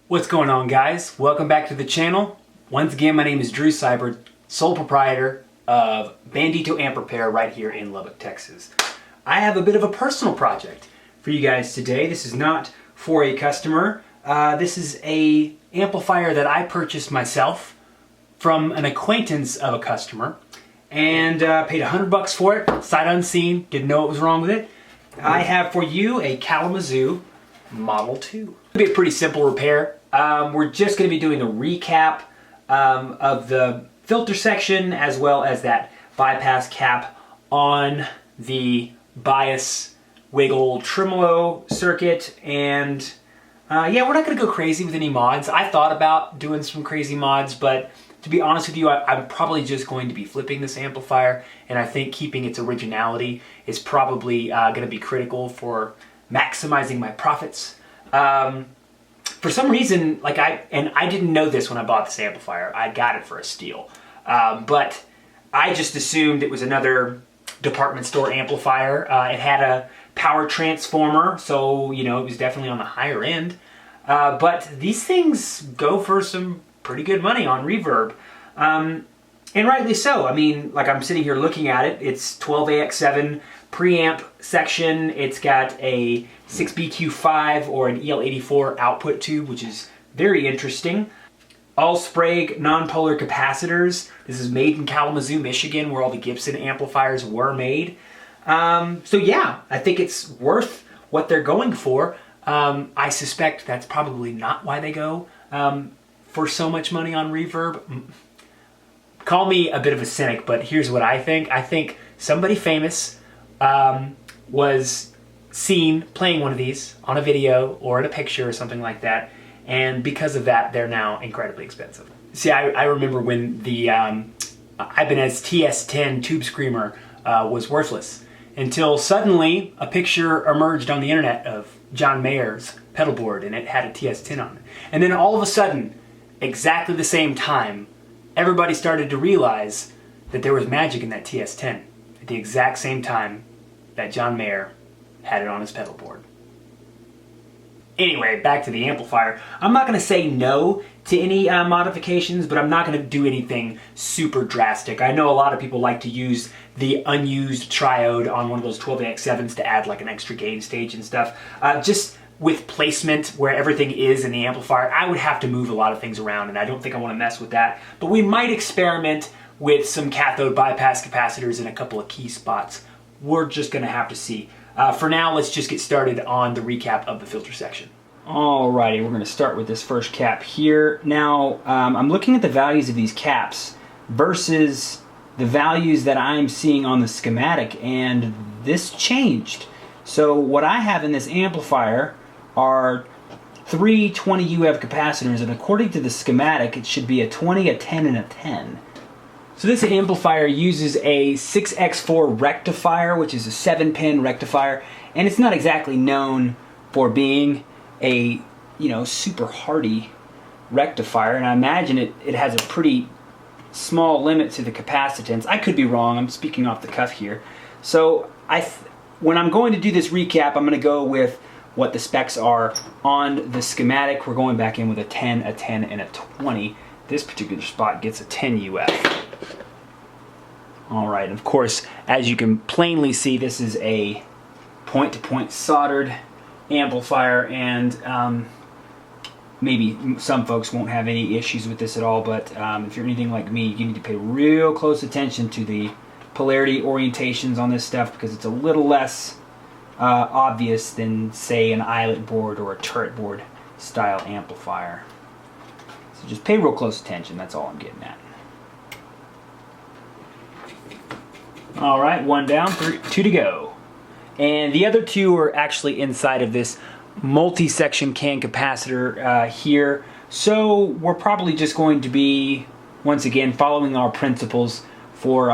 What's going on, guys? Welcome back to the channel. Once again, my name is Drew Cypert, sole proprietor of Bandito Amp Repair right here in Lubbock, Texas. I have a bit of a personal project for you guys today. This is not for a customer. This is a amplifier that I purchased myself from an acquaintance of a customer and paid $100 for it, sight unseen, didn't know what was wrong with it. I have for you a Kalamazoo Model 2. It'll be a pretty simple repair. We're just going to be doing a recap of the filter section as well as that bypass cap on the bias wiggle tremolo circuit. And yeah, we're not going to go crazy with any mods. I thought about doing some crazy mods, but to be honest with you, I'm probably just going to be flipping this amplifier, and I think keeping its originality is probably going to be critical for maximizing my profits. For some reason, I didn't know this when I bought this amplifier. I got it for a steal. But I just assumed it was another department store amplifier. It had a power transformer, so, you know, it was definitely on the higher end. But these things go for some pretty good money on Reverb. And rightly so. I mean, like, I'm sitting here looking at it. It's 12AX7 preamp section. It's got a 6BQ5 or an EL84 output tube, which is very interesting. All Sprague non-polar capacitors. This is made in Kalamazoo, Michigan, where all the Gibson amplifiers were made. So yeah, I think it's worth what they're going for. I suspect that's probably not why they go for so much money on Reverb. Call me a bit of a cynic, but here's what I think. I think somebody famous was seen playing one of these on a video or in a picture or something like that, and because of that, they're now incredibly expensive. See, I remember when the Ibanez TS10 Tube Screamer was worthless, until suddenly a picture emerged on the internet of John Mayer's pedal board, and it had a TS10 on it. And then all of a sudden, exactly the same time, everybody started to realize that there was magic in that TS10 at the exact same time that John Mayer had it on his pedal board. Anyway, back to the amplifier. I'm not going to say no to any modifications, but I'm not going to do anything super drastic. I know a lot of people like to use the unused triode on one of those 12AX7s to add like an extra gain stage and stuff. Just with placement where everything is in the amplifier, I would have to move a lot of things around, and I don't think I want to mess with that. But we might experiment with some cathode bypass capacitors in a couple of key spots. We're just going to have to see. For now, let's just get started on the recap of the filter section. Alrighty, we're going to start with this first cap here. Now, I'm looking at the values of these caps versus the values that I'm seeing on the schematic, and this changed. So what I have in this amplifier are three 20 UF capacitors, and according to the schematic, it should be a 20, a 10, and a 10. So this amplifier uses a 6X4 rectifier, which is a 7-pin rectifier, and it's not exactly known for being a, you know, super hardy rectifier, and I imagine it has a pretty small limit to the capacitance. I could be wrong, I'm speaking off the cuff here. So when I'm going to do this recap, I'm going to go with what the specs are on the schematic. We're going back in with a 10, and a 20. This particular spot gets a 10 UF. Alright, of course, as you can plainly see, this is a point-to-point soldered amplifier, and maybe some folks won't have any issues with this at all, but if you're anything like me, you need to pay real close attention to the polarity orientations on this stuff, because it's a little less obvious than, say, an eyelet board or a turret board style amplifier. So just pay real close attention, that's all I'm getting at. Alright, one down, two to go. And the other two are actually inside of this multi-section can capacitor here. So we're probably just going to be, once again, following our principles for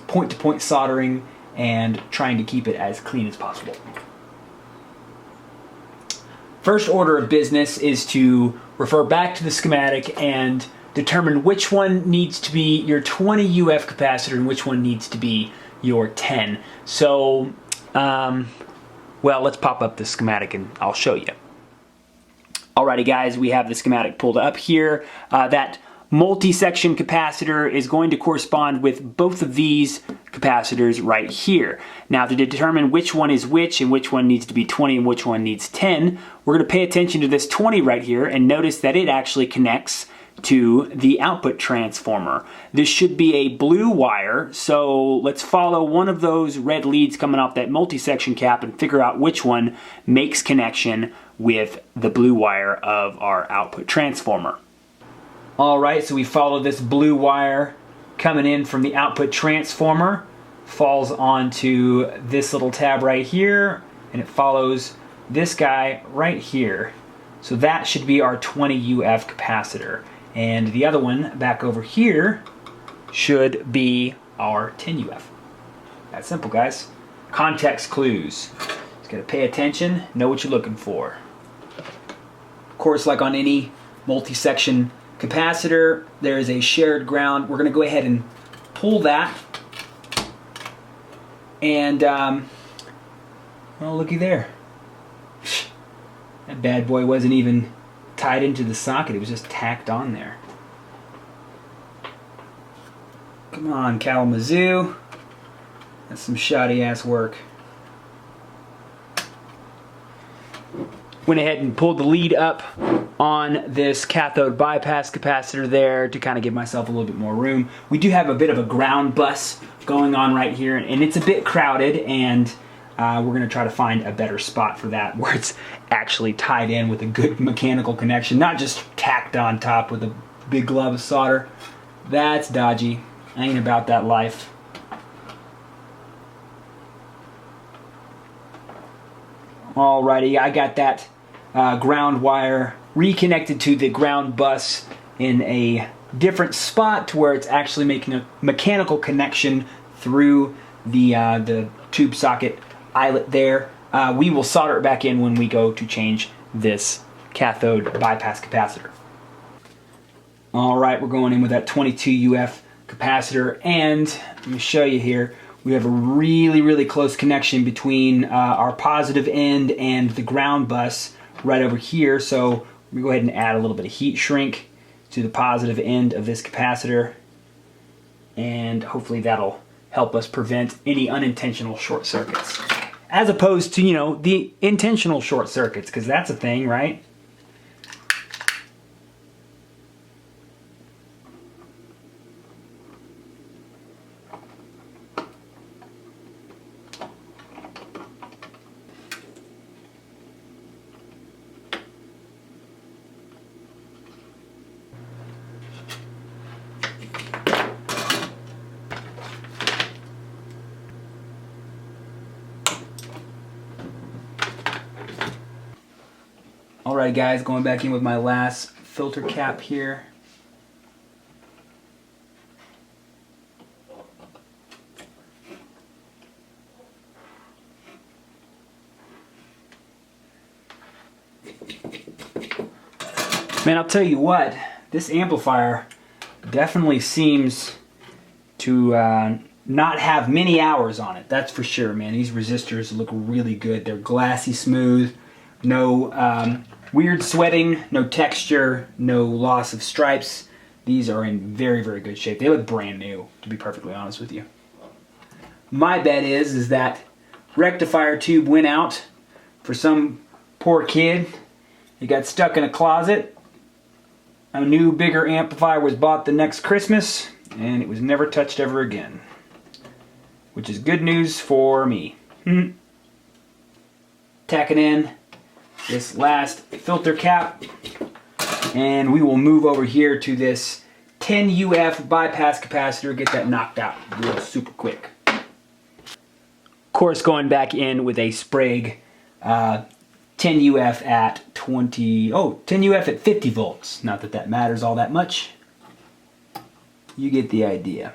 point-to-point soldering and trying to keep it as clean as possible. First order of business is to refer back to the schematic and determine which one needs to be your 20 UF capacitor and which one needs to be your 10. So, well, let's pop up the schematic and I'll show you. Alrighty guys, we have the schematic pulled up here. That multi-section capacitor is going to correspond with both of these capacitors right here. Now to determine which one is which and which one needs to be 20 and which one needs 10, we're going to pay attention to this 20 right here and notice that it actually connects to the output transformer. This should be a blue wire, so let's follow one of those red leads coming off that multi-section cap and figure out which one makes connection with the blue wire of our output transformer. Alright, so we follow this blue wire coming in from the output transformer, falls onto this little tab right here, and it follows this guy right here. So that should be our 20 UF capacitor. And the other one back over here should be our 10 UF. That's simple, guys. Context clues. Just gotta pay attention, know what you're looking for. Of course, like on any multi-section capacitor, there is a shared ground. We're gonna go ahead and pull that. And, well, looky there. That bad boy wasn't even tied into the socket, it was just tacked on there. Come on, Kalamazoo. That's some shoddy ass work. Went ahead and pulled the lead up on this cathode bypass capacitor there to kind of give myself a little bit more room. We do have a bit of a ground bus going on right here, and it's a bit crowded, and we're going to try to find a better spot for that where it's actually tied in with a good mechanical connection, not just tacked on top with a big glove of solder. That's dodgy. I ain't about that life. Alrighty, I got that ground wire reconnected to the ground bus in a different spot to where it's actually making a mechanical connection through the tube socket eyelet there. We will solder it back in when we go to change this cathode bypass capacitor. Alright, we're going in with that 22 UF capacitor, and let me show you here. We have a really close connection between our positive end and the ground bus right over here, so we go ahead and add a little bit of heat shrink to the positive end of this capacitor, and hopefully that'll help us prevent any unintentional short circuits. As opposed to, you know, the intentional short circuits, because that's a thing, right? Alright guys, going back in with my last filter cap here. Man, I'll tell you what, this amplifier definitely seems to not have many hours on it, that's for sure, man. These resistors look really good. They're glassy smooth, no weird sweating, no texture, no loss of stripes. These are in very good shape. They look brand new, to be perfectly honest with you. My bet is that rectifier tube went out for some poor kid. He got stuck in a closet. A new, bigger amplifier was bought the next Christmas, and it was never touched ever again. Which is good news for me. Tacking in this last filter cap, and we will move over here to this 10 UF bypass capacitor, get that knocked out real super quick. Of course, going back in with a Sprague 10 UF at 10 UF at 50 volts. Not that that matters all that much. You get the idea.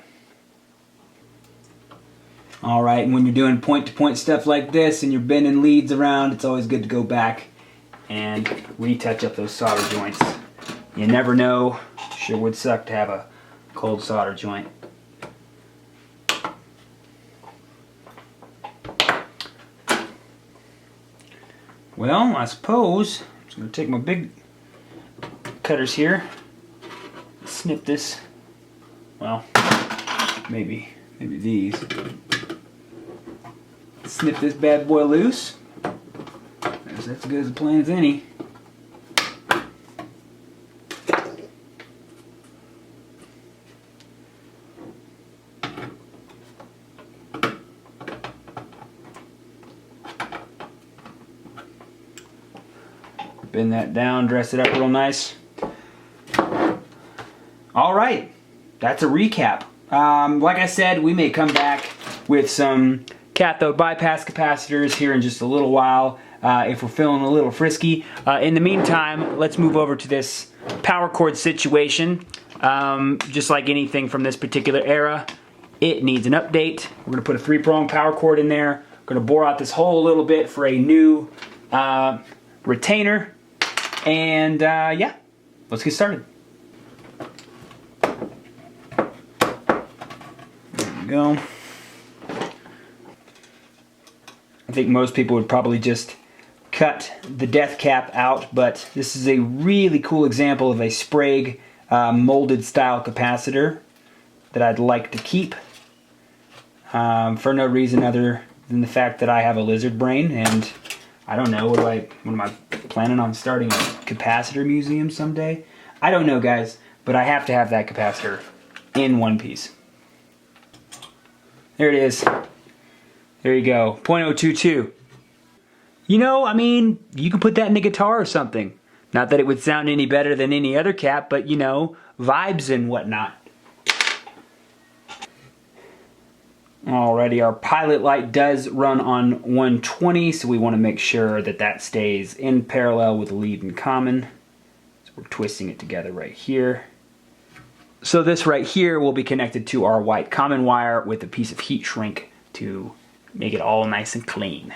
Alright, and when you're doing point-to-point stuff like this and you're bending leads around, it's always good to go back and retouch up those solder joints. You never know. Sure would suck to have a cold solder joint. Well, I suppose I'm just going to take my big cutters here. Snip this. Well, maybe these. Snip this bad boy loose. That's as good as a plan as any. Bend that down, dress it up real nice. All right, that's a recap. Like I said, we may come back with some cathode bypass capacitors here in just a little while if we're feeling a little frisky. In the meantime, let's move over to this power cord situation. Just like anything from this particular era, it needs an update. We're going to put a 3-prong power cord in there. We're going to bore out this hole a little bit for a new retainer. And yeah, let's get started. There we go. I think most people would probably just cut the death cap out, but this is a really cool example of a Sprague molded style capacitor that I'd like to keep for no reason other than the fact that I have a lizard brain, and I don't know, what am I planning on starting a capacitor museum someday? I don't know, guys, but I have to have that capacitor in one piece. There it is. There you go, 0.022. You know, I mean, you can put that in a guitar or something. Not that it would sound any better than any other cap, but you know, vibes and whatnot. Alrighty, our pilot light does run on 120, so we want to make sure that that stays in parallel with lead and common. So we're twisting it together right here. So this right here will be connected to our white common wire with a piece of heat shrink to make it all nice and clean.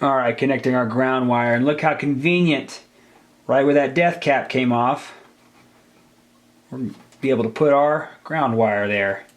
Alright, connecting our ground wire, and look how convenient, right where that death cap came off, we'll be able to put our ground wire there.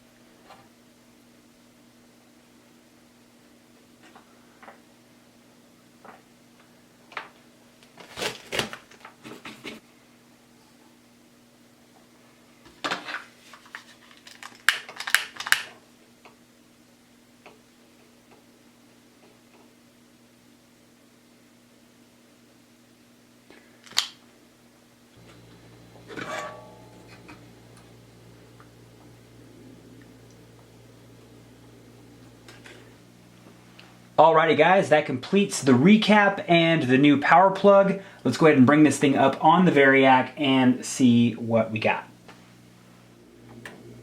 Alrighty guys, that completes the recap and the new power plug. Let's go ahead and bring this thing up on the Variac and see what we got.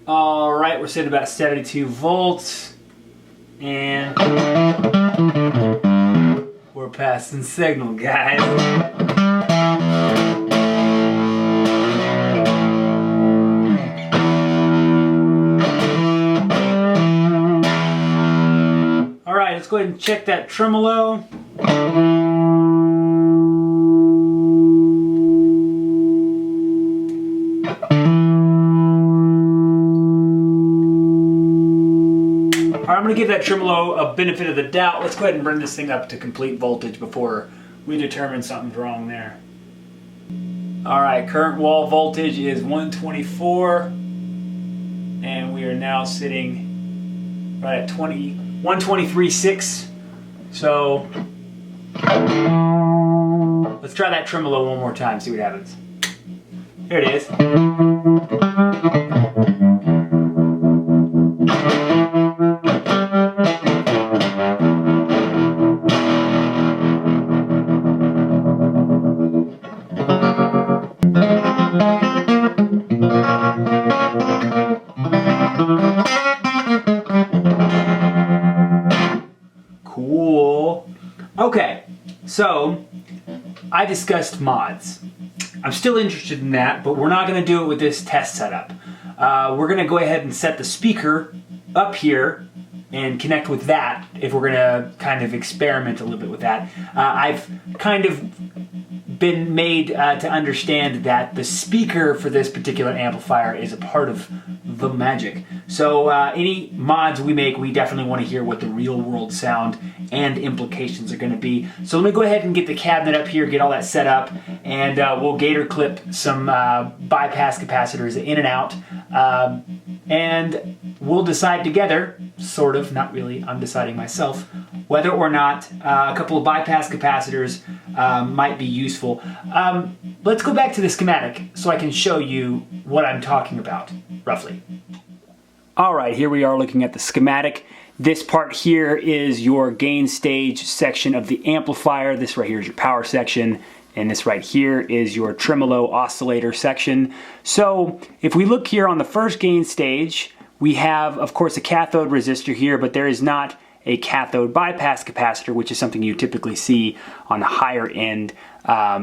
Alright, we're sitting about 72 volts and we're passing signal, guys. Let's go ahead and check that tremolo. Alright, I'm going to give that tremolo a benefit of the doubt. Let's go ahead and bring this thing up to complete voltage before we determine something's wrong there. Alright, current wall voltage is 124 and we are now sitting right at 123.6. So let's try that tremolo one more time, see what happens. There it is. Cool. Okay, so I discussed mods. I'm still interested in that, but we're not going to do it with this test setup. We're going to go ahead and set the speaker up here and connect with that if we're going to kind of experiment a little bit with that. I've kind of been made to understand that the speaker for this particular amplifier is a part of the magic. So any mods we make, we definitely want to hear what the real world sound and implications are going to be. So let me go ahead and get the cabinet up here, get all that set up, and we'll gator clip some bypass capacitors in and out, and we'll decide together, sort of, not really, I'm deciding myself, whether or not a couple of bypass capacitors might be useful. Let's go back to the schematic so I can show you what I'm talking about, roughly. Alright, here we are looking at the schematic. This part here is your gain stage section of the amplifier. This right here is your power section. And this right here is your tremolo oscillator section. So if we look here on the first gain stage, we have, of course, a cathode resistor here, but there is not a cathode bypass capacitor, which is something you typically see on the higher end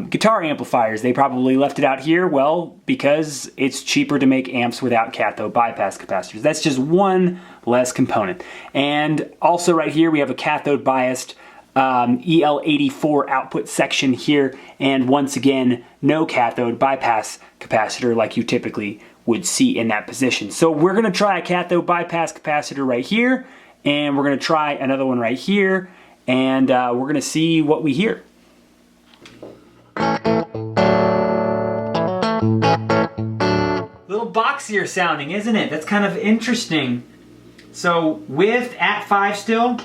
guitar amplifiers. They probably left it out here, well, because it's cheaper to make amps without cathode bypass capacitors. That's just one less component. And also right here we have a cathode biased EL84 output section here, and once again, no cathode bypass capacitor like you typically would see in that position. So we're going to try a cathode bypass capacitor right here, and we're going to try another one right here, and we're going to see what we hear. Little boxier sounding, isn't it? That's kind of interesting. So with at 5 still.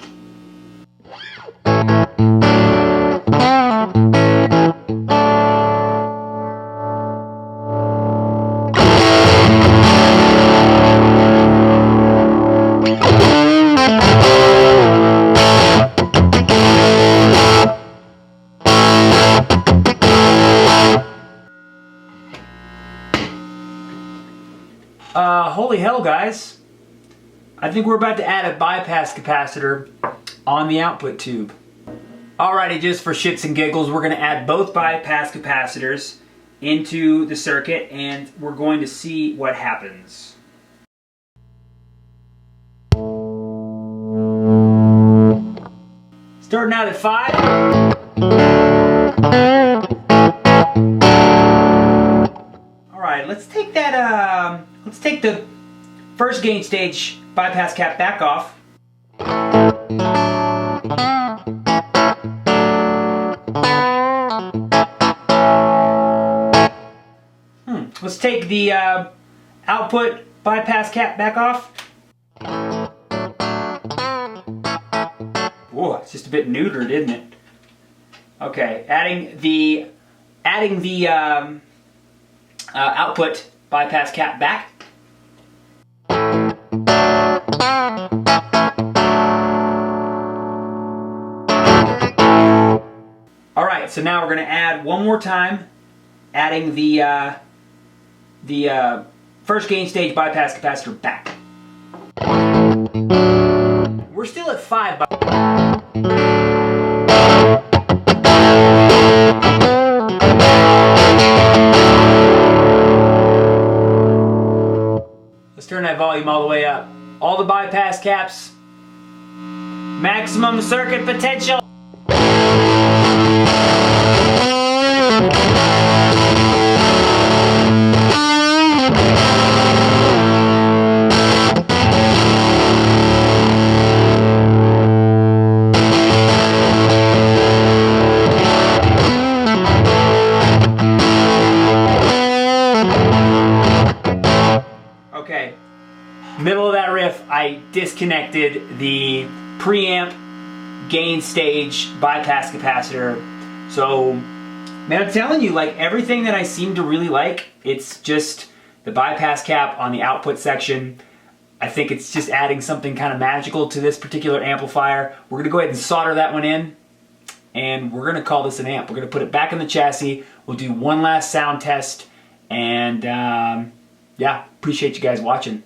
Holy hell, guys. I think we're about to add a bypass capacitor on the output tube. Alrighty, just for shits and giggles, we're going to add both bypass capacitors into the circuit, and we're going to see what happens. Starting out at 5. Alright, let's take that, let's take the first gain stage bypass cap back off. Let's take the output bypass cap back off. Whoa, it's just a bit neutered, isn't it? Okay, adding the output bypass cap back. Alright, so now we're going to add one more time, adding the first gain stage bypass capacitor back. We're still at 5. Let's turn that volume all the way up. All the bypass caps. Maximum circuit potential. Okay, middle of that riff, I disconnected the preamp gain stage bypass capacitor. So, man, I'm telling you, like, everything that I seem to really like, it's just the bypass cap on the output section. I think it's just adding something kind of magical to this particular amplifier. We're going to go ahead and solder that one in, and we're going to call this an amp. We're going to put it back in the chassis. We'll do one last sound test, and yeah, appreciate you guys watching.